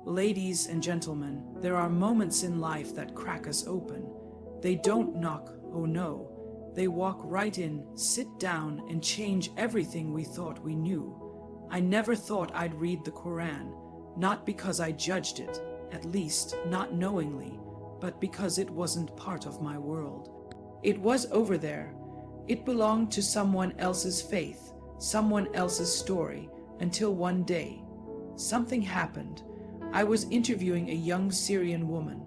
Ladies and gentlemen, there are moments in life that crack us open. They don't knock, oh no. They walk right in, sit down, and change everything we thought we knew. I never thought I'd read the Quran, not because I judged it, at least not knowingly, but because it wasn't part of my world. It was over there. It belonged to someone else's faith, someone else's story, until one day, something happened. I was interviewing a young Syrian woman,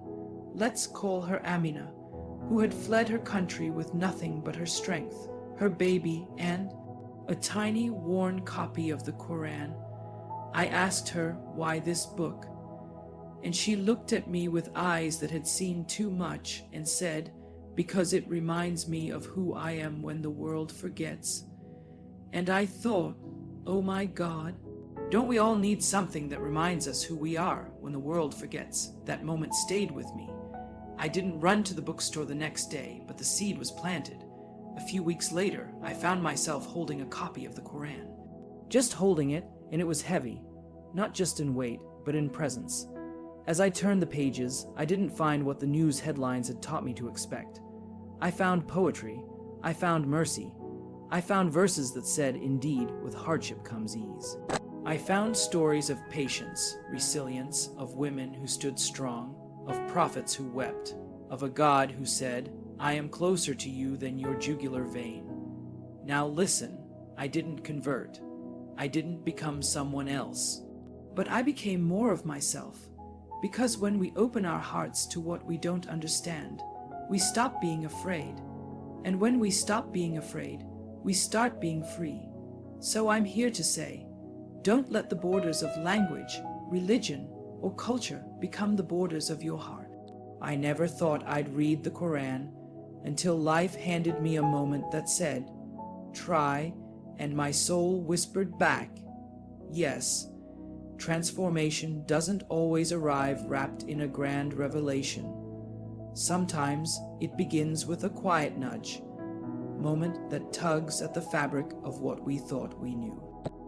let's call her Amina, who had fled her country with nothing but her strength, her baby, and a tiny, worn copy of the Quran. I asked her why this book, and she looked at me with eyes that had seen too much and said, because it reminds me of who I am when the world forgets. And I thought, oh my God, don't we all need something that reminds us who we are when the world forgets? That moment stayed with me. I didn't run to the bookstore the next day, but the seed was planted. A few weeks later, I found myself holding a copy of the Quran. Just holding it, and it was heavy, not just in weight, but in presence. As I turned the pages, I didn't find what the news headlines had taught me to expect. I found poetry. I found mercy. I found verses that said, indeed, with hardship comes ease. I found stories of patience, resilience, of women who stood strong, of prophets who wept, of a God who said, I am closer to you than your jugular vein. Now listen, I didn't convert. I didn't become someone else. But I became more of myself, because when we open our hearts to what we don't understand, we stop being afraid. And when we stop being afraid, we start being free. So I'm here to say, don't let the borders of language, religion, or culture become the borders of your heart. I never thought I'd read the Quran until life handed me a moment that said, try, and my soul whispered back, yes, transformation doesn't always arrive wrapped in a grand revelation. Sometimes it begins with a quiet nudge, moment that tugs at the fabric of what we thought we knew.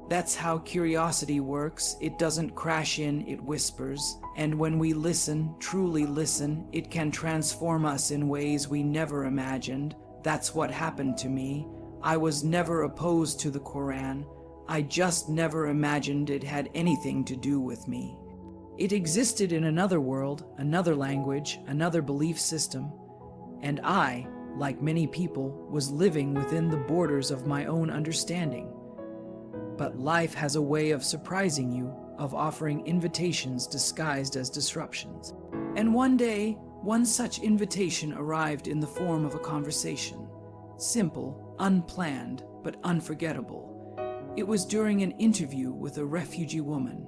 That's how curiosity works. It doesn't crash in, it whispers. And when we listen, truly listen, it can transform us in ways we never imagined. That's what happened to me. I was never opposed to the Quran. I just never imagined it had anything to do with me. It existed in another world, another language, another belief system. And I, like many people, was living within the borders of my own understanding. But life has a way of surprising you, of offering invitations disguised as disruptions. And one day, one such invitation arrived in the form of a conversation. Simple, unplanned, but unforgettable. It was during an interview with a refugee woman.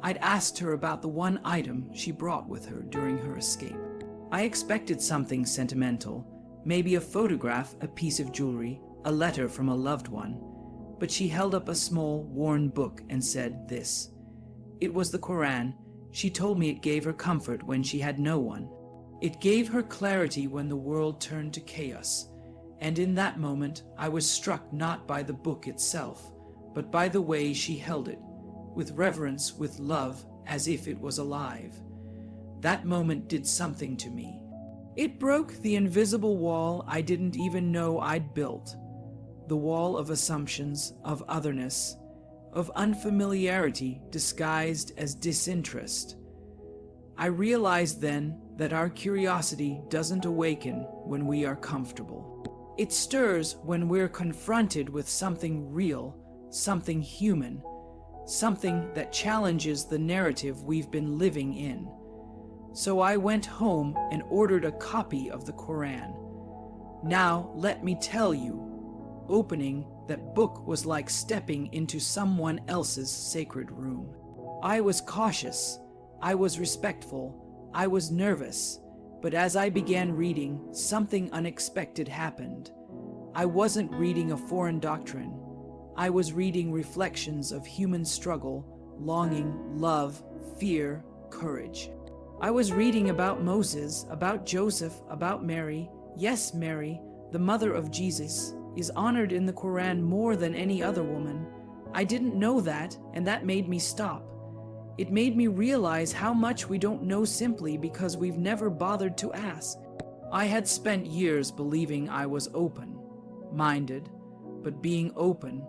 I'd asked her about the one item she brought with her during her escape. I expected something sentimental, maybe a photograph, a piece of jewelry, a letter from a loved one. But she held up a small, worn book and said this. It was the Quran. She told me it gave her comfort when she had no one. It gave her clarity when the world turned to chaos. And in that moment, I was struck not by the book itself, but by the way she held it, with reverence, with love, as if it was alive. That moment did something to me. It broke the invisible wall I didn't even know I'd built. The wall of assumptions, of otherness, of unfamiliarity disguised as disinterest. I realized then that our curiosity doesn't awaken when we are comfortable. It stirs when we're confronted with something real, something human, something that challenges the narrative we've been living in. So I went home and ordered a copy of the Quran. Now let me tell you, opening that book was like stepping into someone else's sacred room. I was cautious, I was respectful, I was nervous, but as I began reading, something unexpected happened. I wasn't reading a foreign doctrine. I was reading reflections of human struggle, longing, love, fear, courage. I was reading about Moses, about Joseph, about Mary. Yes, Mary, the mother of Jesus, is honored in the Quran more than any other woman. I didn't know that, and that made me stop. It made me realize how much we don't know simply because we've never bothered to ask. I had spent years believing I was open-minded, but being open,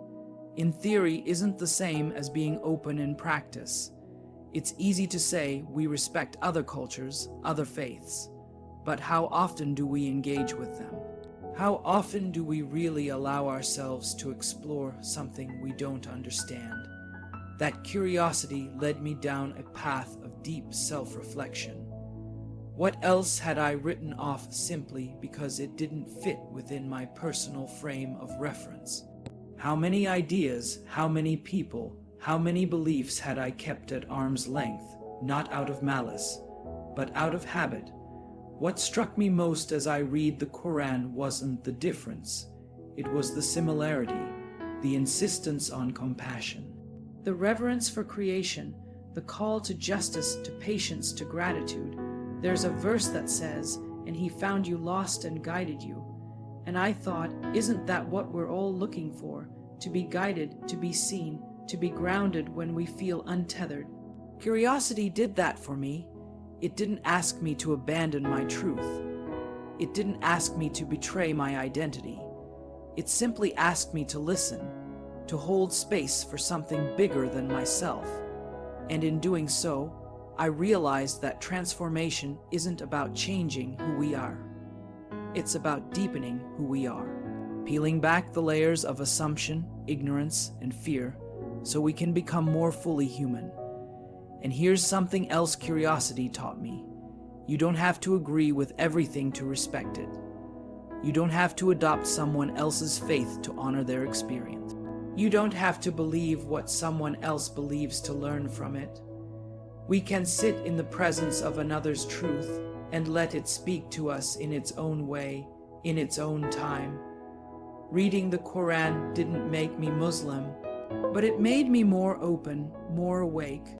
in theory, isn't the same as being open in practice. It's easy to say we respect other cultures, other faiths, but how often do we engage with them? How often do we really allow ourselves to explore something we don't understand? That curiosity led me down a path of deep self-reflection. What else had I written off simply because it didn't fit within my personal frame of reference? How many ideas, how many people, how many beliefs had I kept at arm's length, not out of malice, but out of habit? What struck me most as I read the Quran wasn't the difference. It was the similarity, the insistence on compassion. The reverence for creation, the call to justice, to patience, to gratitude. There's a verse that says, "And he found you lost and guided you." And I thought, isn't that what we're all looking for? To be guided, to be seen, to be grounded when we feel untethered. Curiosity did that for me. It didn't ask me to abandon my truth. It didn't ask me to betray my identity. It simply asked me to listen, to hold space for something bigger than myself. And in doing so, I realized that transformation isn't about changing who we are. It's about deepening who we are, peeling back the layers of assumption, ignorance, and fear so we can become more fully human. And here's something else curiosity taught me. You don't have to agree with everything to respect it. You don't have to adopt someone else's faith to honor their experience. You don't have to believe what someone else believes to learn from it. We can sit in the presence of another's truth and let it speak to us in its own way, in its own time. Reading the Quran didn't make me Muslim, but it made me more open, more awake,